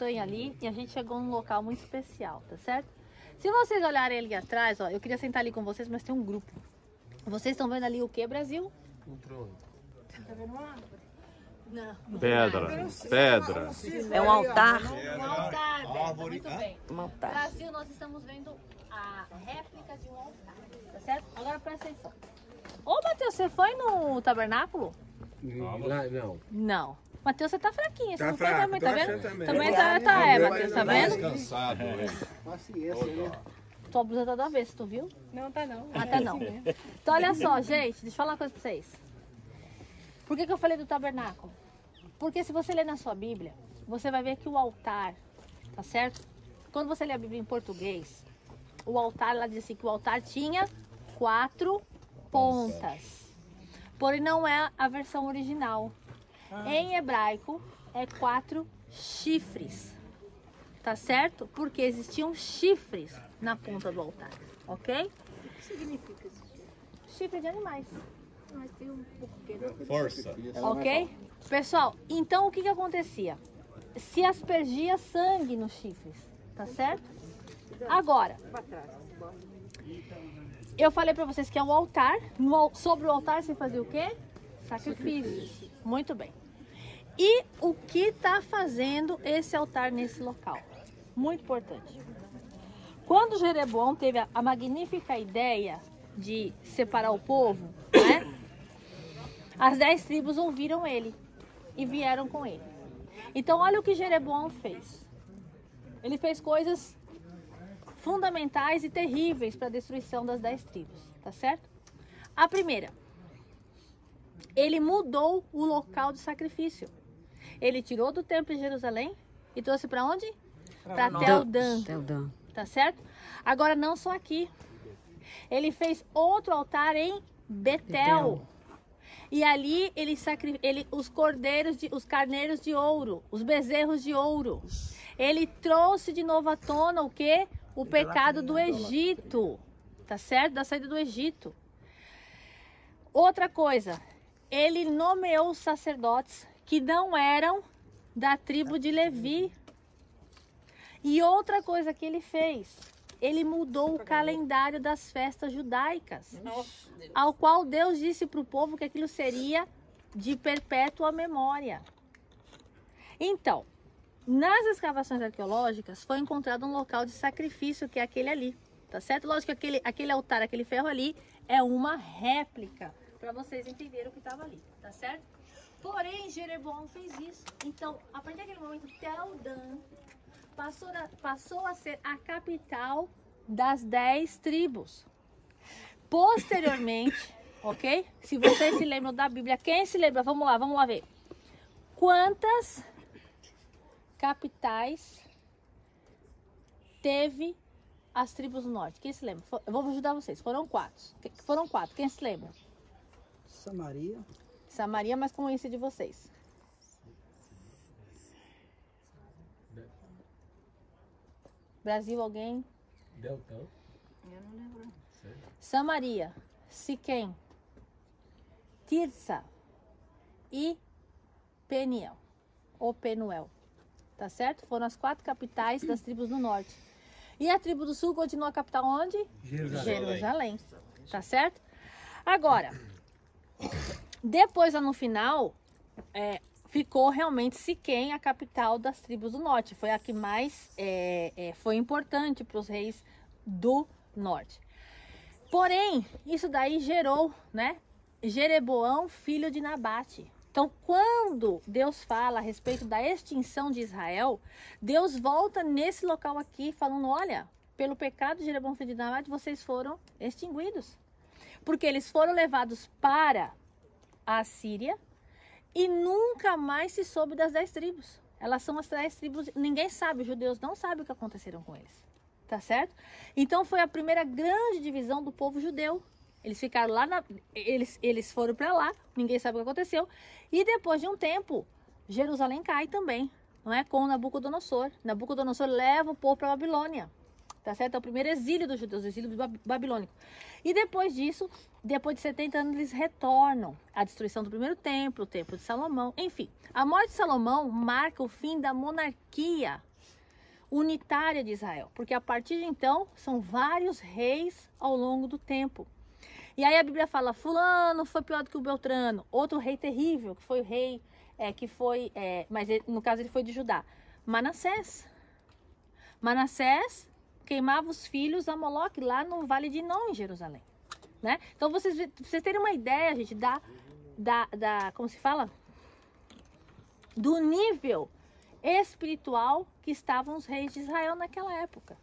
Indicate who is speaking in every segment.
Speaker 1: montanha ali e a gente chegou num local muito especial, tá certo? Se vocês olharem ali atrás, ó, eu queria sentar ali com vocês, mas tem um grupo. Vocês estão vendo ali o que, Brasil?
Speaker 2: Um trono.
Speaker 1: Tá vendo uma árvore? Não.
Speaker 3: Pedra. Pedra.
Speaker 4: É um altar.
Speaker 1: Um altar, Beta, muito bem.
Speaker 4: Um altar.
Speaker 1: Brasil, nós estamos vendo a réplica de um altar, tá certo? Agora presta atenção. Ô, Matheus, você foi no tabernáculo?
Speaker 2: Lá, não.
Speaker 1: Não. Matheus, você tá fraquinho. Você
Speaker 5: Tá
Speaker 1: não foi
Speaker 5: fraco,
Speaker 1: também,
Speaker 5: tô
Speaker 1: tá
Speaker 5: achando
Speaker 1: vendo?
Speaker 5: também.
Speaker 1: Também tá, Matheus, tá vendo?
Speaker 3: Cansado,
Speaker 5: Paciência, né?
Speaker 1: Tua blusa tá do avesso, tu viu?
Speaker 6: Não, tá não.
Speaker 1: Ah, tá não. Então, olha só, gente, deixa eu falar uma coisa pra vocês. Por que eu falei do tabernáculo? Porque se você ler na sua Bíblia, você vai ver que o altar, tá certo? Quando você lê a Bíblia em português, o altar, ela diz assim que o altar tinha 4 pontas. Porém, não é a versão original. Em hebraico, é 4 chifres. Tá certo? Porque existiam chifres na ponta do altar, ok?
Speaker 6: O que significa isso?
Speaker 1: Chifre de animais,
Speaker 6: Mas tem um porquê.
Speaker 3: Força.
Speaker 1: ok? Pessoal, então o que acontecia? Se aspergia sangue nos chifres, tá certo? Agora,
Speaker 6: Pra trás.
Speaker 1: eu falei pra vocês que é um altar. Sobre o altar se fazia o quê? Sacrifícios. Muito bem. E o que tá fazendo esse altar nesse local? Muito importante. Quando Jeroboão teve a magnífica ideia de separar o povo, né? As 10 tribos ouviram ele e vieram com ele. Então olha o que Jeroboão fez. Ele fez coisas fundamentais e terríveis para a destruição das 10 tribos, tá certo? A primeira, ele mudou o local de sacrifício. Ele tirou do templo de Jerusalém e trouxe para onde? Para Teldã, tá certo? Agora não só aqui. Ele fez outro altar em Betel. E ali os carneiros de ouro, os bezerros de ouro. Ele trouxe de novo à tona o quê? O pecado do Egito, tá certo? Da saída do Egito. Outra coisa, ele nomeou sacerdotes que não eram da tribo de Levi. E outra coisa que ele fez, ele mudou o calendário das festas judaicas, ao qual Deus disse para o povo que aquilo seria de perpétua memória. Então, nas escavações arqueológicas foi encontrado um local de sacrifício, que é aquele ali, tá certo? Lógico que aquele altar, aquele ferro ali, é uma réplica, para vocês entenderem o que estava ali, tá certo? Porém, Jeroboão fez isso. Então, a partir daquele momento, Teldã passou a ser a capital das 10 tribos. Posteriormente, ok? Se vocês se lembram da Bíblia, quem se lembra? Vamos lá ver. Quantas capitais teve as tribos do norte? Quem se lembra? Eu vou ajudar vocês. Foram 4. Foram 4. Quem se lembra? Samaria, mas com esse de vocês. Brasil, alguém?
Speaker 2: Deltão.
Speaker 6: Eu não lembro.
Speaker 1: Samaria, Siquém, Tirsa e Peniel, ou Penuel, tá certo? Foram as 4 capitais das tribos do norte. E a tribo do sul continua a capital onde? Jerusalém, tá certo? Agora, depois lá no final, ficou realmente Siquém a capital das tribos do norte. Foi a que mais foi importante para os reis do norte. Porém, isso daí gerou, né? Jeroboão, filho de Nabate. Então, quando Deus fala a respeito da extinção de Israel, Deus volta nesse local aqui falando, olha, pelo pecado de Jeroboão, filho de Nabate, vocês foram extinguidos. Porque eles foram levados para a Síria e nunca mais se soube das 10 tribos. Elas são as 10 tribos, ninguém sabe, os judeus não sabem o que aconteceram com eles. Tá certo? Então foi a primeira grande divisão do povo judeu. Eles ficaram lá, eles foram para lá, ninguém sabe o que aconteceu. E depois de um tempo, Jerusalém cai também, não é? Com Nabucodonosor. Nabucodonosor leva o povo para a Babilônia. Tá certo? É o primeiro exílio dos judeus, o exílio babilônico. E depois disso, depois de 70 anos, eles retornam. A destruição do primeiro templo, o templo de Salomão, enfim. A morte de Salomão marca o fim da monarquia unitária de Israel, porque a partir de então são vários reis ao longo do tempo. E aí a Bíblia fala, fulano foi pior do que o Beltrano, outro rei terrível, que foi o rei, mas no caso ele foi de Judá, Manassés. Manassés queimava os filhos a Moloque lá no Vale de Inom, em Jerusalém. Né? Então vocês terem uma ideia, gente, como se fala? Do nível espiritual que estavam os reis de Israel naquela época.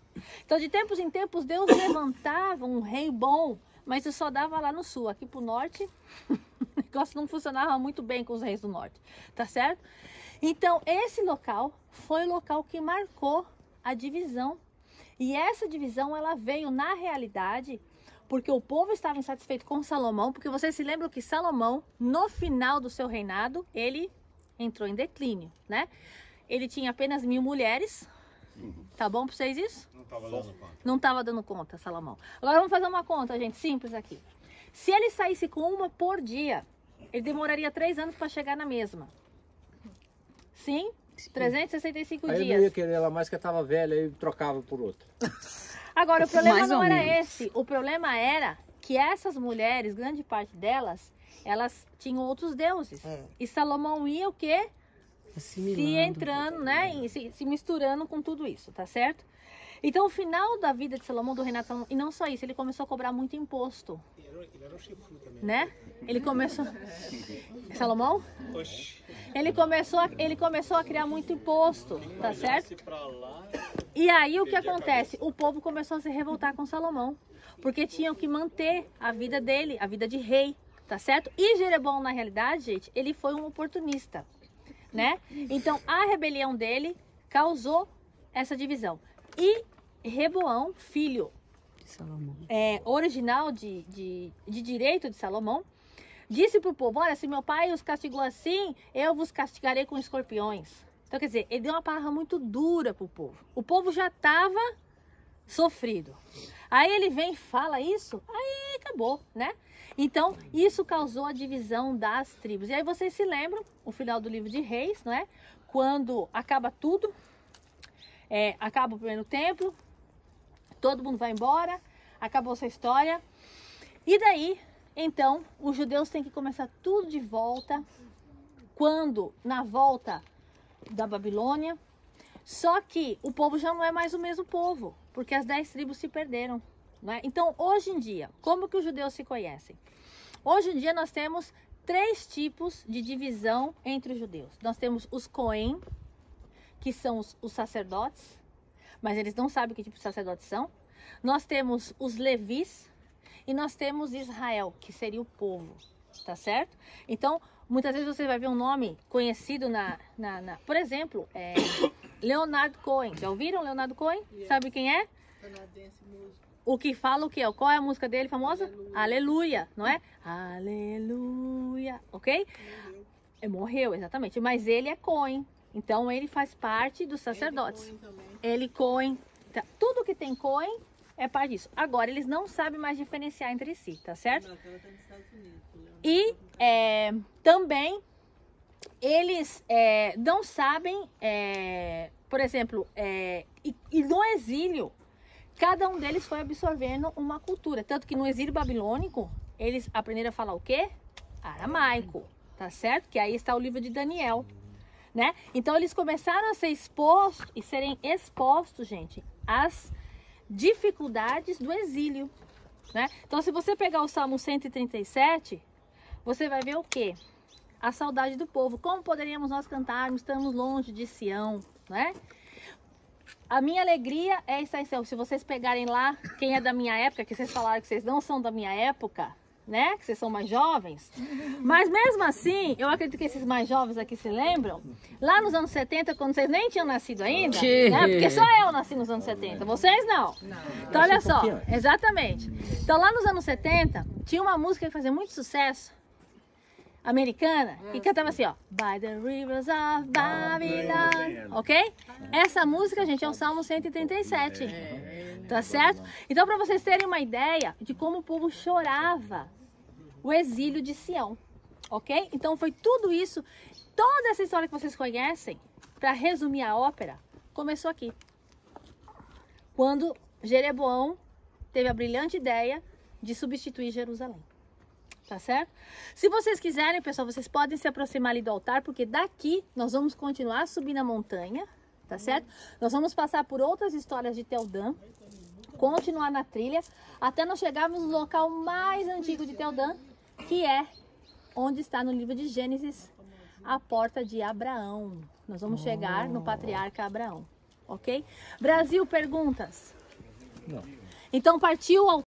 Speaker 1: Então de tempos em tempos Deus levantava um rei bom, mas isso só dava lá no sul. Aqui pro norte o negócio não funcionava muito bem com os reis do norte, tá certo? Então esse local foi o local que marcou a divisão, e essa divisão ela veio na realidade porque o povo estava insatisfeito com Salomão, porque vocês se lembram que Salomão, no final do seu reinado, ele entrou em declínio, né? Ele tinha apenas 1000 mulheres. Tá bom pra vocês isso?
Speaker 3: Não estava dando conta.
Speaker 1: Não estava dando conta, Salomão. Agora vamos fazer uma conta, gente, simples aqui. Se ele saísse com uma por dia, ele demoraria 3 anos para chegar na mesma. Sim? 365
Speaker 5: Aí
Speaker 1: dias.
Speaker 5: eu não ia querer ela mais, que eu tava velha e trocava por outra.
Speaker 1: Agora, o problema
Speaker 4: Mais
Speaker 1: não
Speaker 4: ou
Speaker 1: era
Speaker 4: menos.
Speaker 1: esse. O problema era que essas mulheres, grande parte delas, elas tinham outros deuses. E Salomão ia o quê? Se entrando, né? E se misturando com tudo isso, tá certo? Então, o final da vida de Salomão, do reinado de Salomão, e não só isso, ele começou a cobrar muito imposto. Né? Ele começou... Salomão? Ele começou a criar muito imposto, tá certo? E aí o que acontece? O povo começou a se revoltar com Salomão, porque tinham que manter a vida dele, a vida de rei, tá certo? E Jeroboão, na realidade, gente, ele foi um oportunista, né? Então a rebelião dele causou essa divisão. E Reboão, filho original de direito de Salomão, disse para o povo, olha, se meu pai os castigou assim, eu vos castigarei com escorpiões. Então, quer dizer, ele deu uma palavra muito dura para o povo. O povo já estava sofrido. Aí ele vem e fala isso, aí acabou, né? Então, isso causou a divisão das tribos. E aí vocês se lembram, o final do livro de Reis, não é? Quando acaba tudo, acaba o primeiro templo, todo mundo vai embora, acabou essa história. E daí, então, os judeus têm que começar tudo de volta, quando, na volta da Babilônia, só que o povo já não é mais o mesmo povo, porque as 10 tribos se perderam, não é? Então, hoje em dia, como que os judeus se conhecem? Hoje em dia nós temos 3 tipos de divisão entre os judeus. Nós temos os Cohen, que são os sacerdotes, mas eles não sabem que tipo de sacerdotes são. Nós temos os Levis e nós temos Israel, que seria o povo, tá certo? Então, muitas vezes você vai ver um nome conhecido por exemplo, Leonard Cohen. Já ouviram Leonard Cohen? Sabe quem é? O que fala o quê? Qual é a música dele famosa? Aleluia, não é? Aleluia, ok? Morreu, exatamente. Mas ele é Cohen, então ele faz parte dos sacerdotes. Ele Cohen, tá? Tudo que tem Cohen é parte disso. Agora, eles não sabem mais diferenciar entre si, tá certo? E também eles não sabem, por exemplo, e no exílio, cada um deles foi absorvendo uma cultura. Tanto que no exílio babilônico, eles aprenderam a falar o quê? Aramaico, tá certo? Que aí está o livro de Daniel, né? Então eles começaram a ser expostos e serem expostos, gente, às dificuldades do exílio, né? Então se você pegar o Salmo 137, você vai ver o quê? A saudade do povo. Como poderíamos nós cantarmos? Estamos longe de Sião, né? A minha alegria é estar em Sião. Se vocês pegarem lá, quem é da minha época, que vocês falaram que vocês não são da minha época, né? Que vocês são mais jovens. Mas mesmo assim, eu acredito que esses mais jovens aqui se lembram. Lá nos anos 70, quando vocês nem tinham nascido ainda, né? Porque só eu nasci nos anos 70. Vocês não. Então olha só, exatamente. Então lá nos anos 70, tinha uma música que fazia muito sucesso, americana, e cantava assim, ó, By the Rivers of Babylon, ok? Essa música, gente, é o Salmo 137, tá certo? Então, para vocês terem uma ideia de como o povo chorava o exílio de Sião, ok? Então, foi tudo isso, toda essa história que vocês conhecem, para resumir a ópera, começou aqui, quando Jeroboão teve a brilhante ideia de substituir Jerusalém. Tá certo? Se vocês quiserem, pessoal, vocês podem se aproximar ali do altar, porque daqui nós vamos continuar subindo a montanha, tá certo? Nós vamos passar por outras histórias de Teldã, continuar na trilha, até nós chegarmos no local mais antigo de Teldã, que é onde está no livro de Gênesis, a porta de Abraão. Nós vamos chegar no patriarca Abraão, ok? Brasil, perguntas?
Speaker 5: Não.
Speaker 1: Então partiu ao